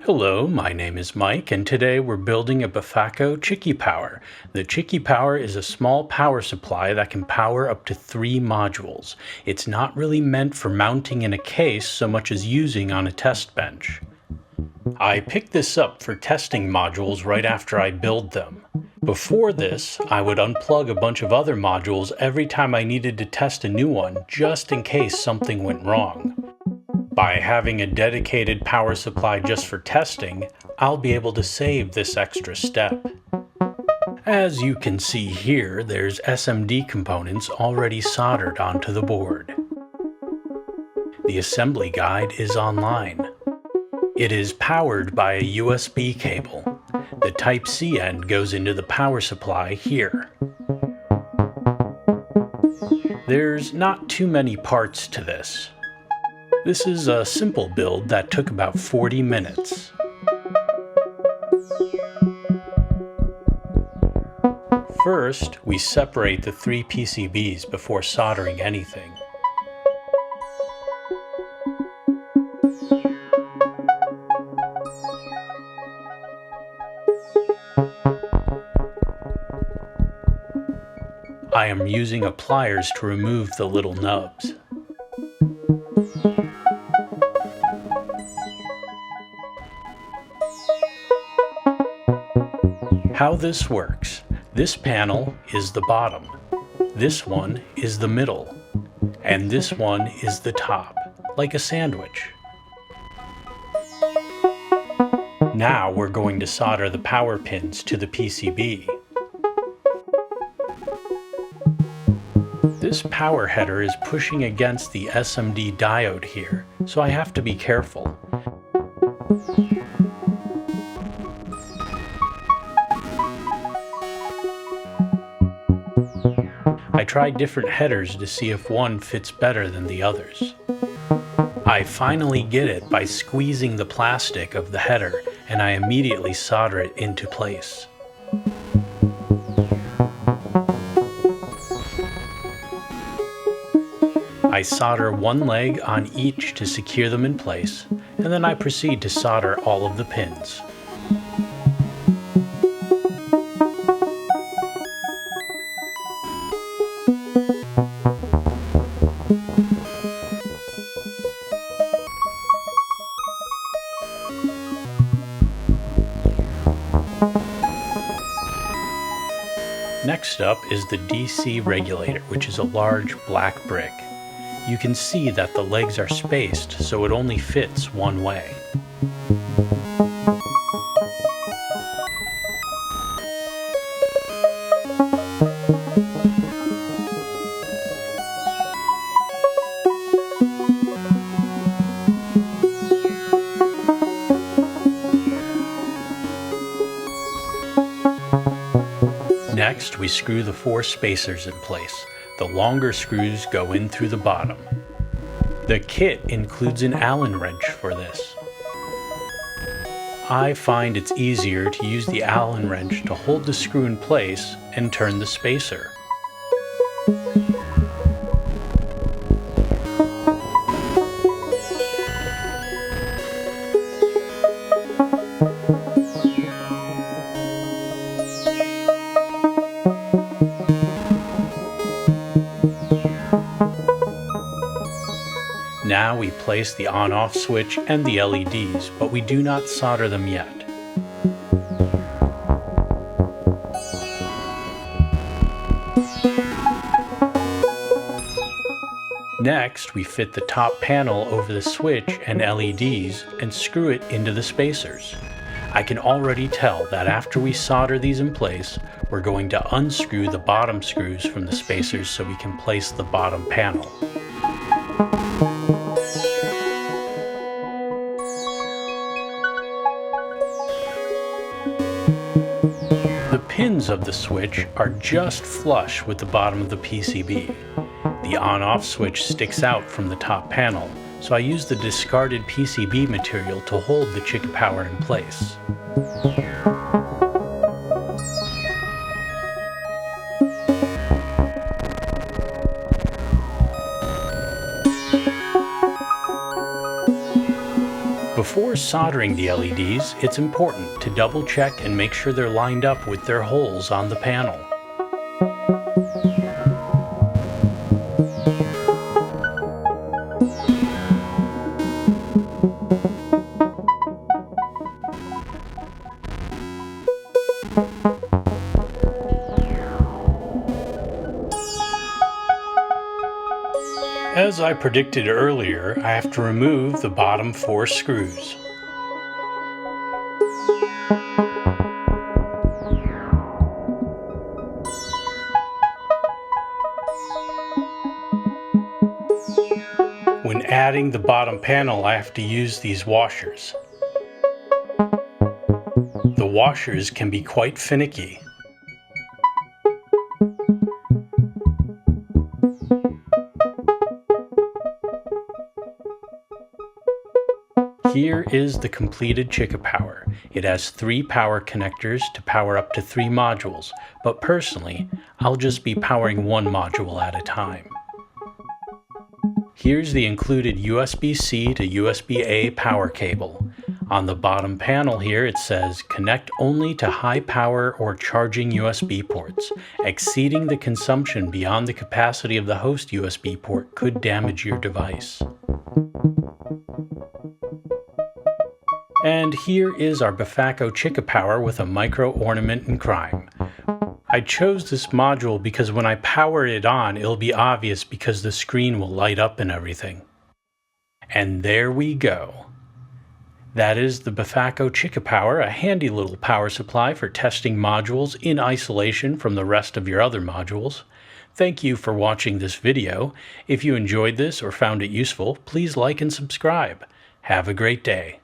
Hello, my name is Mike, and today we're building a Befaco Chikipower. The Chikipower is a small power supply that can power up to 3 modules. It's not really meant for mounting in a case so much as using on a test bench. I picked this up for testing modules right after I build them. Before this, I would unplug a bunch of other modules every time I needed to test a new one, just in case something went wrong. By having a dedicated power supply just for testing, I'll be able to save this extra step. As you can see here, there's SMD components already soldered onto the board. The assembly guide is online. It is powered by a USB cable. The Type-C end goes into the power supply here. There's not too many parts to this. This is a simple build that took about 40 minutes. First, we separate the 3 PCBs before soldering anything. I am using pliers to remove the little nubs. How this works: this panel is the bottom, this one is the middle, and this one is the top, like a sandwich. Now we're going to solder the power pins to the PCB. This power header is pushing against the SMD diode here, so I have to be careful. I tried different headers to see if one fits better than the others. I finally get it by squeezing the plastic of the header, and I immediately solder it into place. I solder one leg on each to secure them in place, and then I proceed to solder all of the pins. Next up is the DC regulator, which is a large black brick. You can see that the legs are spaced so it only fits one way. Next, we screw the 4 spacers in place. The longer screws go in through the bottom. The kit includes an Allen wrench for this. I find it's easier to use the Allen wrench to hold the screw in place and turn the spacer. Now we place the on-off switch and the LEDs, but we do not solder them yet. Next, we fit the top panel over the switch and LEDs and screw it into the spacers. I can already tell that after we solder these in place, we're going to unscrew the bottom screws from the spacers so we can place the bottom panel. The pins of the switch are just flush with the bottom of the PCB. The on-off switch sticks out from the top panel, so I use the discarded PCB material to hold the Chikipower in place. Before soldering the LEDs, it's important to double check and make sure they're lined up with their holes on the panel. As I predicted earlier, I have to remove the bottom 4 screws. When adding the bottom panel, I have to use these washers. The washers can be quite finicky. Here is the completed Chikipower. It has 3 power connectors to power up to 3 modules, but personally, I'll just be powering 1 module at a time. Here's the included USB-C to USB-A power cable. On the bottom panel here it says, connect only to high power or charging USB ports. Exceeding the consumption beyond the capacity of the host USB port could damage your device. And here is our Befaco Chikipower with a micro Ornament Crime. I chose this module because when I power it on, it'll be obvious because the screen will light up and everything. And there we go. That is the Befaco Chikipower, a handy little power supply for testing modules in isolation from the rest of your other modules. Thank you for watching this video. If you enjoyed this or found it useful, please like and subscribe. Have a great day.